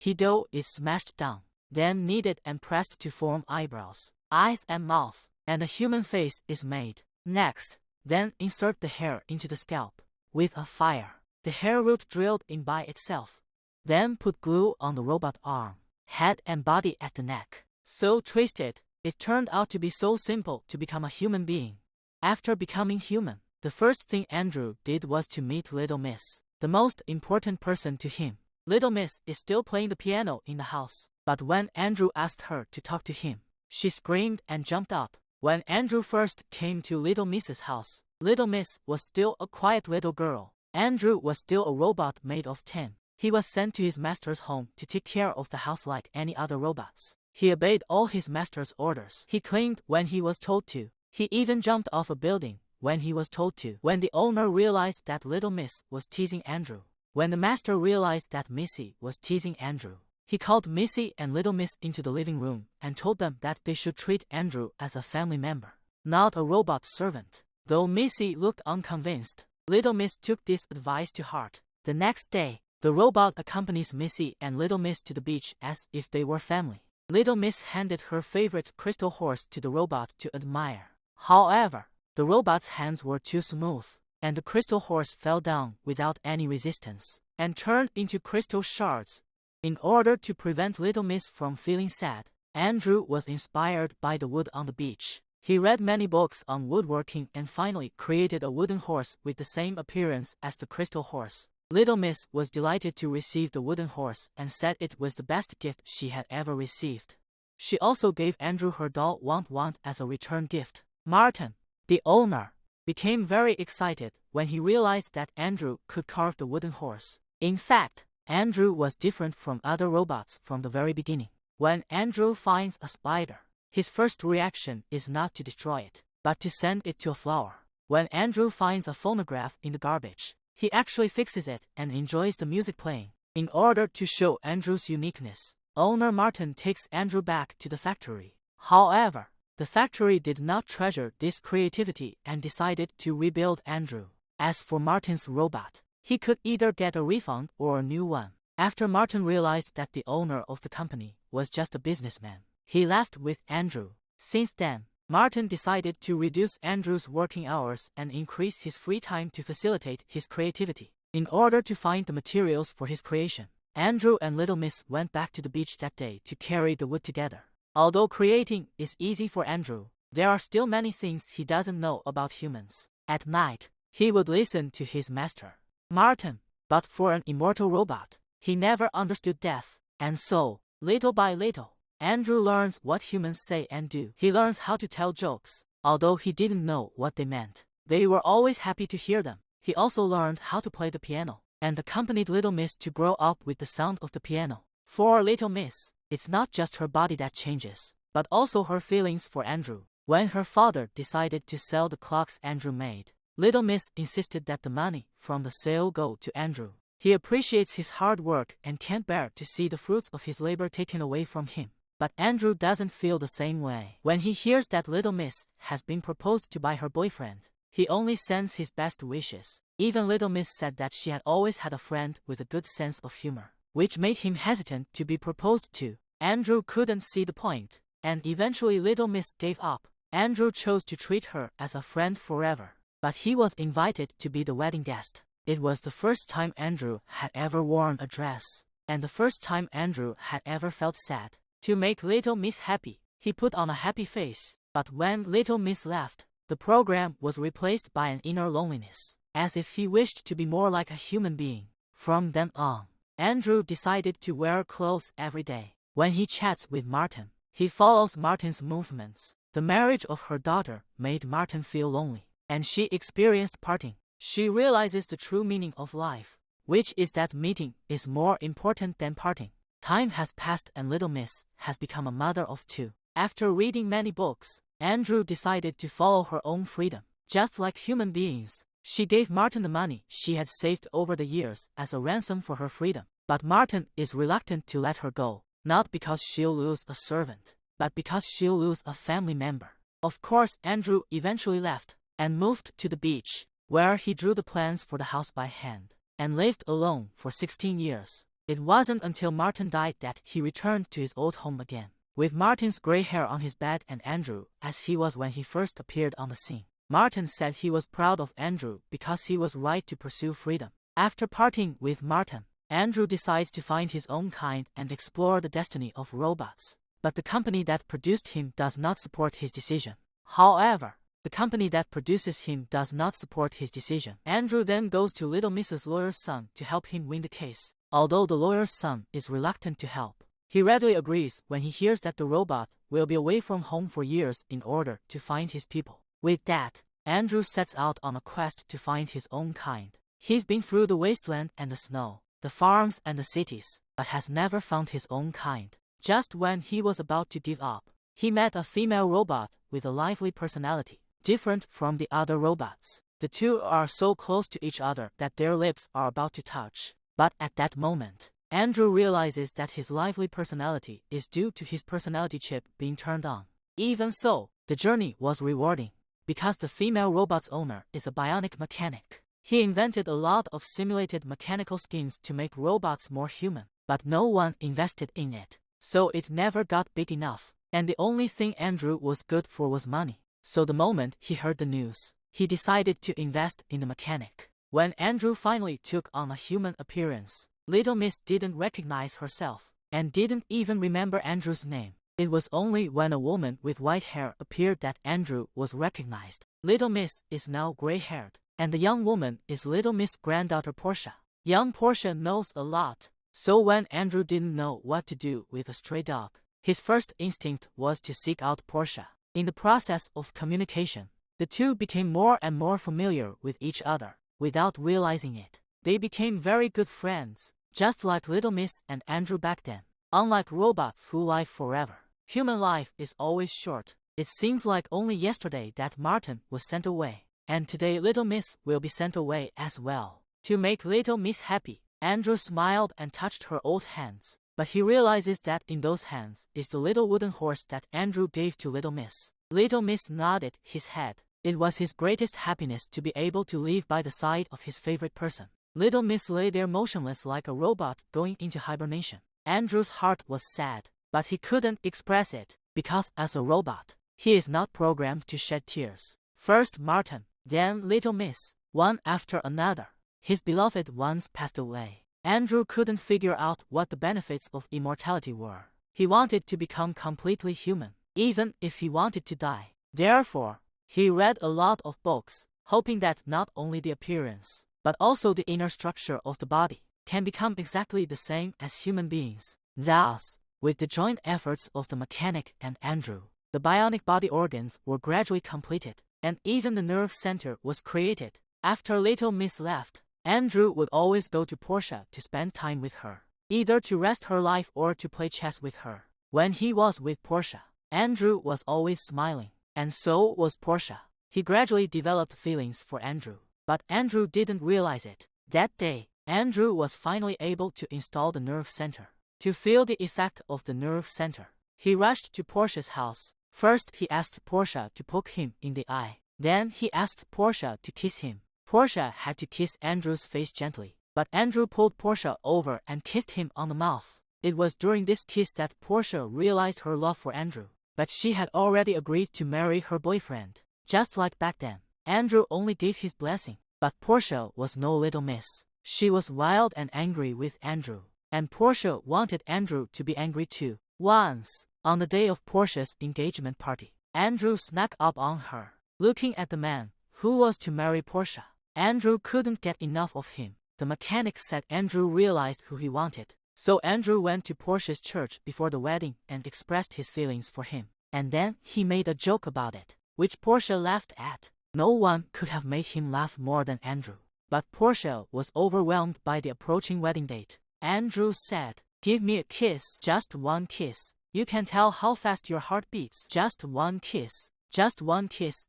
He dough is smashed down, then kneaded and pressed to form eyebrows, eyes and mouth, and a human face is made. Next, then insert the hair into the scalp. With a fire, the hair root drilled in by itself. Then put glue on the robot arm, head and body at the neck. So twisted, it turned out to be so simple to become a human being. After becoming human, the first thing Andrew did was to meet Little Miss, the most important person to him. Little Miss is still playing the piano in the house, but when Andrew asked her to talk to him, she screamed and jumped up. When Andrew first came to Little Miss's house, Little Miss was still a quiet little girl. Andrew was still a robot made of tin. He was sent to his master's home to take care of the house like any other robots. He obeyed all his master's orders. He cleaned when he was told to. He even jumped off a building when he was told to. When the owner realized that Little Miss was teasing Andrew, when the master realized that Missy was teasing Andrew, he called Missy and Little Miss into the living room and told them that they should treat Andrew as a family member, not a robot servant. Though Missy looked unconvinced, Little Miss took this advice to heart. The next day, the robot accompanies Missy and Little Miss to the beach as if they were family. Little Miss handed her favorite crystal horse to the robot to admire. However, the robot's hands were too smooth, and the crystal horse fell down without any resistance and turned into crystal shards. In order to prevent Little Miss from feeling sad, Andrew was inspired by the wood on the beach. He read many books on woodworking and finally created a wooden horse with the same appearance as the crystal horse. Little Miss was delighted to receive the wooden horse and said it was the best gift she had ever received. She also gave Andrew her doll Want Want as a return gift. Martin, the owner, became very excited when he realized that Andrew could carve the wooden horse. In fact, Andrew was different from other robots from the very beginning. When Andrew finds a spider, his first reaction is not to destroy it, but to send it to a flower. When Andrew finds a phonograph in the garbage, he actually fixes it and enjoys the music playing. In order to show Andrew's uniqueness, owner Martin takes Andrew back to the factory. However, the factory did not treasure this creativity and decided to rebuild Andrew. As for Martin's robot, he could either get a refund or a new one. After Martin realized that the owner of the company was just a businessman, he left with Andrew. Since then, Martin decided to reduce Andrew's working hours and increase his free time to facilitate his creativity. In order to find the materials for his creation, Andrew and Little Miss went back to the beach that day to carry the wood together. Although creating is easy for Andrew, there are still many things he doesn't know about humans. At night, he would listen to his master, Martin, but for an immortal robot, he never understood death. And so, little by little, Andrew learns what humans say and do. He learns how to tell jokes, although he didn't know what they meant. They were always happy to hear them. He also learned how to play the piano, and accompanied Little Miss to grow up with the sound of the piano. For Little Miss, it's not just her body that changes, but also her feelings for Andrew. When her father decided to sell the clocks Andrew made, Little Miss insisted that the money from the sale go to Andrew. He appreciates his hard work and can't bear to see the fruits of his labor taken away from him. But Andrew doesn't feel the same way. When he hears that Little Miss has been proposed to by her boyfriend, he only sends his best wishes. Even Little Miss said that she had always had a friend with a good sense of humor, which made him hesitant to be proposed to. Andrew couldn't see the point, and eventually Little Miss gave up. Andrew chose to treat her as a friend forever, but he was invited to be the wedding guest. It was the first time Andrew had ever worn a dress, and the first time Andrew had ever felt sad. To make Little Miss happy, he put on a happy face, but when Little Miss left, the program was replaced by an inner loneliness, as if he wished to be more like a human being. From then on, Andrew decided to wear clothes every day. When he chats with Martin, he follows Martin's movements. The marriage of her daughter made Martin feel lonely, and she experienced parting. She realizes the true meaning of life, which is that meeting is more important than parting. Time has passed and Little Miss has become a mother of two. After reading many books, Andrew decided to follow her own freedom. Just like human beings, she gave Martin the money she had saved over the years as a ransom for her freedom. But Martin is reluctant to let her go, not because she'll lose a servant, but because she'll lose a family member. Of course, Andrew eventually left and moved to the beach, where he drew the plans for the house by hand, and lived alone for 16 years. It wasn't until Martin died that he returned to his old home again, with Martin's gray hair on his bed and Andrew as he was when he first appeared on the scene. Martin said he was proud of Andrew because he was right to pursue freedom. After parting with Martin, Andrew decides to find his own kind and explore the destiny of robots. But the company that produced him does not support his decision. However, the company that produces him does not support his decision. Andrew then goes to Little Mrs. Lawyer's son to help him win the case. Although the lawyer's son is reluctant to help, he readily agrees when he hears that the robot will be away from home for years in order to find his people. With that, Andrew sets out on a quest to find his own kind. He's been through the wasteland and the snow, the farms and the cities, but has never found his own kind. Just when he was about to give up, he met a female robot with a lively personality, different from the other robots. The two are so close to each other that their lips are about to touch. But at that moment, Andrew realizes that his lively personality is due to his personality chip being turned on. Even so, the journey was rewarding, because the female robot's owner is a bionic mechanic. He invented a lot of simulated mechanical skins to make robots more human, but no one invested in it, so it never got big enough, and the only thing Andrew was good for was money. So the moment he heard the news, he decided to invest in the mechanic. When Andrew finally took on a human appearance, Little Miss didn't recognize herself, and didn't even remember Andrew's name. It was only when a woman with white hair appeared that Andrew was recognized. Little Miss is now gray-haired, and the young woman is Little Miss' granddaughter Portia. Young Portia knows a lot, so when Andrew didn't know what to do with a stray dog, his first instinct was to seek out Portia. In the process of communication, the two became more and more familiar with each other. Without realizing it, they became very good friends, just like Little Miss and Andrew back then. Unlike robots who live forever, human life is always short. It seems like only yesterday that Martin was sent away, and today Little Miss will be sent away as well. To make Little Miss happy, Andrew smiled and touched her old hands, but he realizes that in those hands is the little wooden horse that Andrew gave to Little Miss. Little Miss nodded his head. It was his greatest happiness to be able to live by the side of his favorite person. Little Miss lay there motionless like a robot going into hibernation. Andrew's heart was sad, but he couldn't express it, because as a robot, he is not programmed to shed tears. First Martin, then Little Miss, one after another. His beloved ones passed away. Andrew couldn't figure out what the benefits of immortality were. He wanted to become completely human, even if he wanted to die. Therefore, he read a lot of books, hoping that not only the appearance, but also the inner structure of the body can become exactly the same as human beings. Thus, with the joint efforts of the mechanic and Andrew, the bionic body organs were gradually completed, and even the nerve center was created. After Little Miss left, Andrew would always go to Portia to spend time with her, either to rest her life or to play chess with her. When he was with Portia, Andrew was always smiling. And so was Portia. He gradually developed feelings for Andrew, but Andrew didn't realize it. That day, Andrew was finally able to install the nerve center. To feel the effect of the nerve center, he rushed to Portia's house. First he asked Portia to poke him in the eye. Then he asked Portia to kiss him. Portia had to kiss Andrew's face gently, but Andrew pulled Portia over and kissed him on the mouth. It was during this kiss that Portia realized her love for Andrew. But she had already agreed to marry her boyfriend. Just like back then, Andrew only gave his blessing, but Portia was no Little Miss. She was wild and angry with Andrew, and Portia wanted Andrew to be angry too. Once, on the day of Portia's engagement party, Andrew snuck up on her, looking at the man who was to marry Portia. Andrew couldn't get enough of him. The mechanic said Andrew realized who he wanted. So Andrew went to Portia's church before the wedding and expressed his feelings for him. And then he made a joke about it, which Portia laughed at. No one could have made him laugh more than Andrew. But Portia was overwhelmed by the approaching wedding date. Andrew said, "Give me a kiss, just one kiss. You can tell how fast your heart beats. Just one kiss,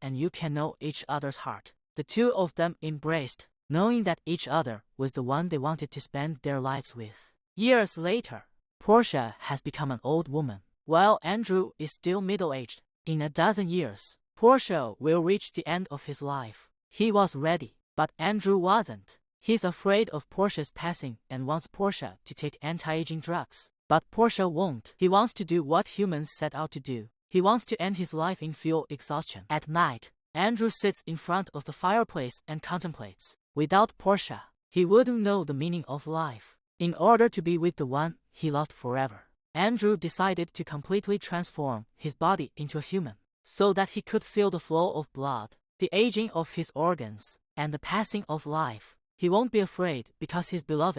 and you can know each other's heart." The two of them embraced, knowing that each other was the one they wanted to spend their lives with. Years later, Portia has become an old woman, while Andrew is still middle-aged. In a dozen years, Portia will reach the end of his life. He was ready, but Andrew wasn't. He's afraid of Portia's passing and wants Portia to take anti-aging drugs. But Portia won't. He wants to do what humans set out to do. He wants to end his life in fuel exhaustion. At night, Andrew sits in front of the fireplace and contemplates. Without Portia, he wouldn't know the meaning of life. In order to be with the one he loved forever, Andrew decided to completely transform his body into a human, so that he could feel the flow of blood, the aging of his organs, and the passing of life. He won't be afraid because his beloved